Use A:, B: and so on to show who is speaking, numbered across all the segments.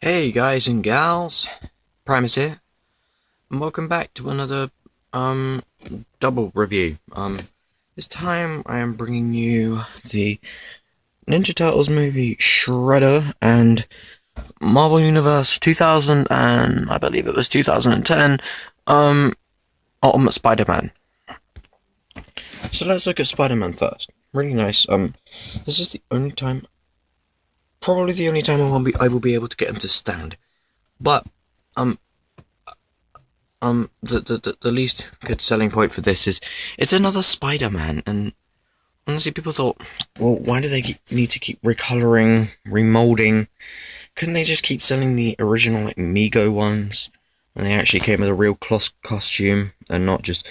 A: Hey guys and gals, Primus here, and welcome back to another double review. This time I am bringing you the Ninja Turtles movie Shredder and Marvel Universe 2000 and I believe it was 2010 Ultimate Spider-Man. So let's look at Spider-Man first. Really nice. This is the only time, probably the only time I will be able to get him to stand, but um the least good selling point for this is it's another Spider-Man, and honestly, people thought, well, why do they need to keep recoloring, remolding? Couldn't they just keep selling the original like Mego ones, and they actually came with a real costume and not just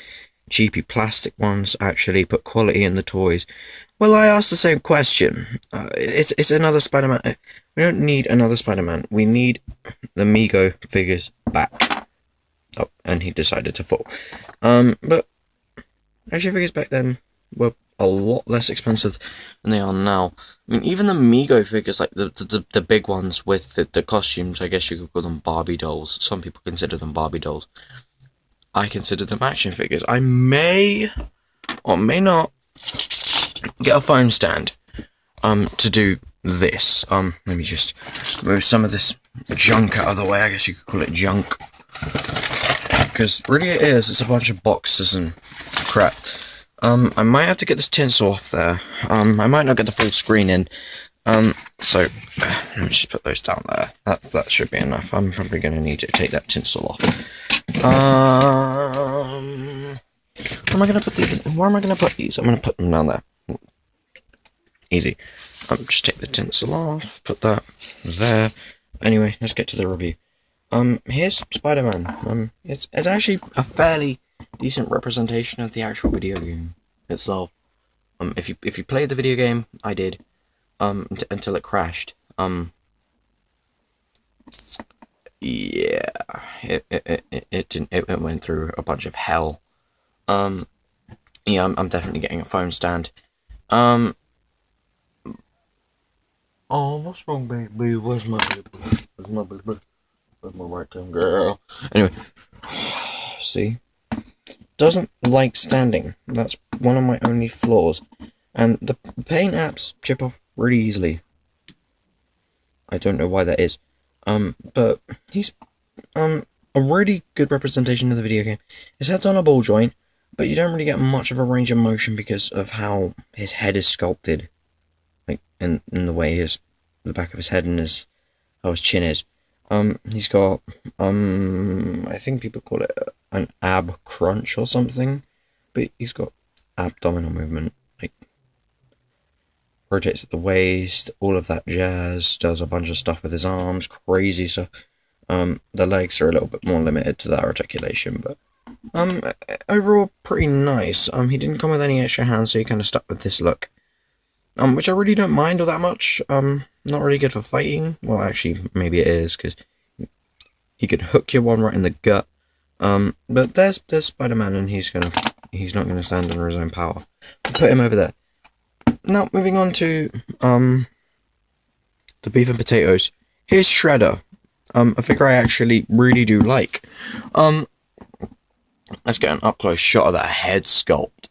A: cheapy plastic ones? Actually, put quality in the toys. Well, I asked the same question. It's another Spider-Man. We don't need another Spider-Man. We need the Mego figures back. Oh, and he decided to fall. But action figures back then were a lot less expensive than they are now. I mean, even the Mego figures, like the big ones with the costumes, I guess you could call them Barbie dolls. Some people consider them Barbie dolls. I consider them action figures. I may or may not get a phone stand to do this. Let me just move some of this junk out of the way. I guess you could call it junk. Because really it is, it's a bunch of boxes and crap. I might have to get this tinsel off there. I might not get the full screen in. So let me just put those down there. That should be enough. I'm probably going to need to take that tinsel off. Where am I going to put these? Where am I going to put these? I'm going to put them down there. Easy. Just take the tinsel off, put that there. Anyway, let's get to the review. Here's Spider-Man. It's actually a fairly decent representation of the actual video game itself. If you played the video game, I did. Until it crashed. Yeah, it didn't. It went through a bunch of hell. Yeah, I'm definitely getting a phone stand. Oh, what's wrong, baby? Where's my baby? Where's my baby? Where's my right tongue, girl? Anyway, see, doesn't like standing. That's one of my only flaws, and the paint apps chip off really easily. I don't know why that is. But he's a really good representation of the video game. His head's on a ball joint, but you don't really get much of a range of motion because of how his head is sculpted, like in the way the back of his head and how his chin is. He's got I think people call it an ab crunch or something, but he's got abdominal movement, like rotates at the waist, all of that jazz, does a bunch of stuff with his arms, crazy stuff. The legs are a little bit more limited to that articulation, but overall pretty nice. He didn't come with any extra hands, so he kind of stuck with this look. Which I really don't mind all that much. Not really good for fighting. Well, actually, maybe it is, because he could hook you one right in the gut. But there's Spider-Man, and he's not gonna stand under his own power. I'll put him over there. Now, moving on to the beef and potatoes. Here's Shredder. A figure I actually really do like. Let's get an up-close shot of that head sculpt.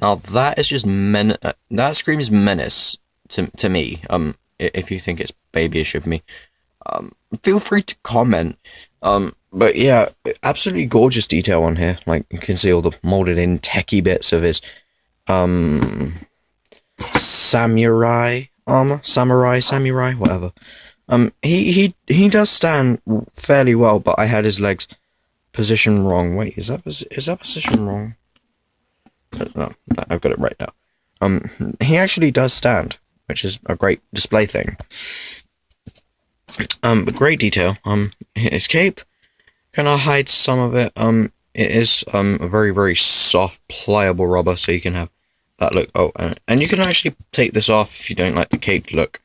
A: Now that is just that screams menace to me. If you think it's babyish of me, feel free to comment. But yeah, absolutely gorgeous detail on here. Like, you can see all the molded in techie bits of his samurai armor, samurai, whatever. He does stand fairly well, but I had his legs positioned wrong. Wait, is that position wrong? No, I've got it right now. He actually does stand, which is a great display thing. But great detail. His cape kind of hides some of it. It is a very, very soft, pliable rubber, so you can have that look. Oh, and you can actually take this off if you don't like the cape look.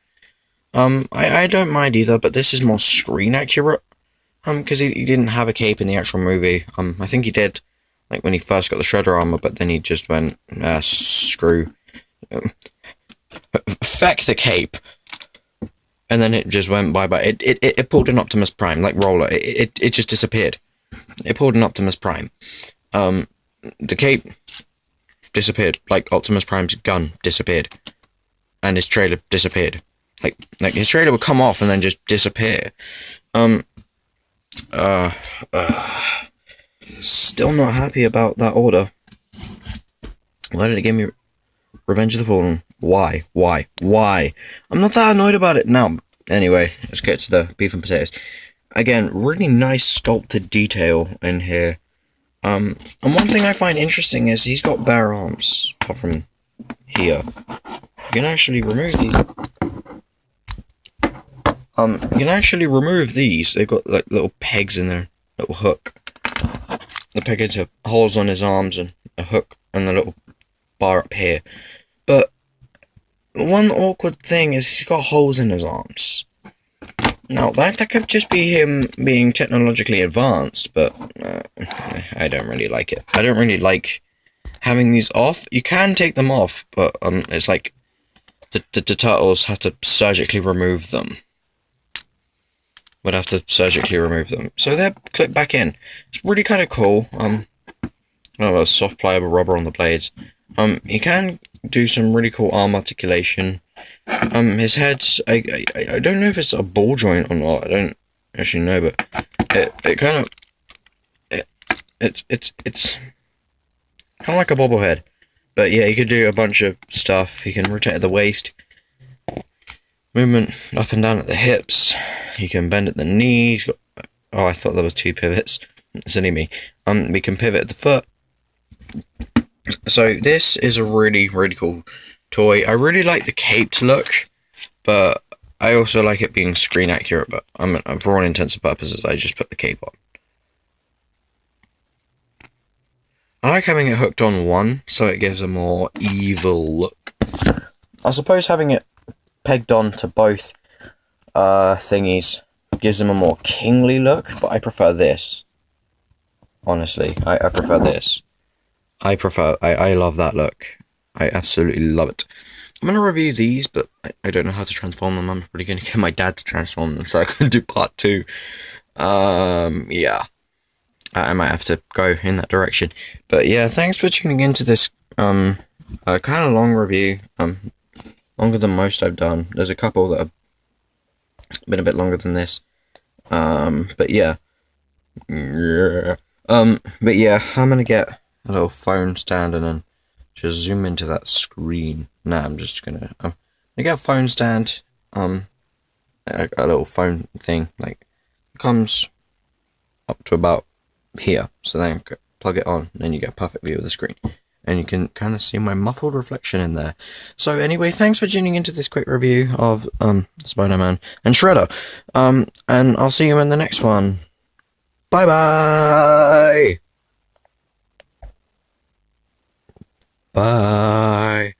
A: I don't mind either, but this is more screen accurate. Because he didn't have a cape in the actual movie. I think he did, like, when he first got the Shredder armor, but then he just went, screw. Feck the cape. and then it just went bye-bye. It pulled an Optimus Prime, like Roller. It just disappeared. It pulled an Optimus Prime. The cape disappeared, like Optimus Prime's gun disappeared. And his trailer disappeared. Like his trailer would come off and then just disappear. Still not happy about that order. Why did it give me Revenge of the Fallen? Why? I'm not that annoyed about it now. Anyway, let's get to the beef and potatoes. Again, really nice sculpted detail in here. And one thing I find interesting is he's got bare arms, apart from here. You can actually remove these. You can actually remove these. They've got like little pegs in there, little hook. The peg into holes on his arms and a hook and a little bar up here. But one awkward thing is he's got holes in his arms. Now that could just be him being technologically advanced, but I don't really like it. I don't really like having these off. You can take them off, but it's like the turtles have to surgically remove them. Would have to surgically remove them. So they're clipped back in. It's really kind of cool. A soft pliable rubber on the blades. He can do some really cool arm articulation. His head's, I don't know if it's a ball joint or not. I don't actually know, but it kind of, it's kind of like a bobblehead. But yeah, he could do a bunch of stuff. He can rotate at the waist. Movement up and down at the hips. He can bend at the knees. Oh, I thought there was 2 pivots. Silly me. We can pivot at the foot. So this is a really, really cool toy. I really like the caped look, but I also like it being screen accurate. But for all intents and purposes, I just put the cape on. I like having it hooked on one, so it gives a more evil look. I suppose having it pegged on to both thingies gives them a more kingly look, but I prefer this. Honestly, I prefer this. I love that look. I absolutely love it. I'm going to review these, but I don't know how to transform them. I'm probably going to get my dad to transform them so I can do part 2. Yeah. I might have to go in that direction. But yeah, thanks for tuning into this kind of long review. Longer than most I've done. There's a couple that have been a bit longer than this. But yeah. But yeah, I'm going to get a little phone stand and then just zoom into that screen. Nah, I'm just gonna get a phone stand, a little phone thing, like it comes up to about here, so then plug it on, and then you get a perfect view of the screen, and you can kind of see my muffled reflection in there. So anyway, thanks for tuning into this quick review of Spider-Man and Shredder, and I'll see you in the next one. Bye bye. Bye.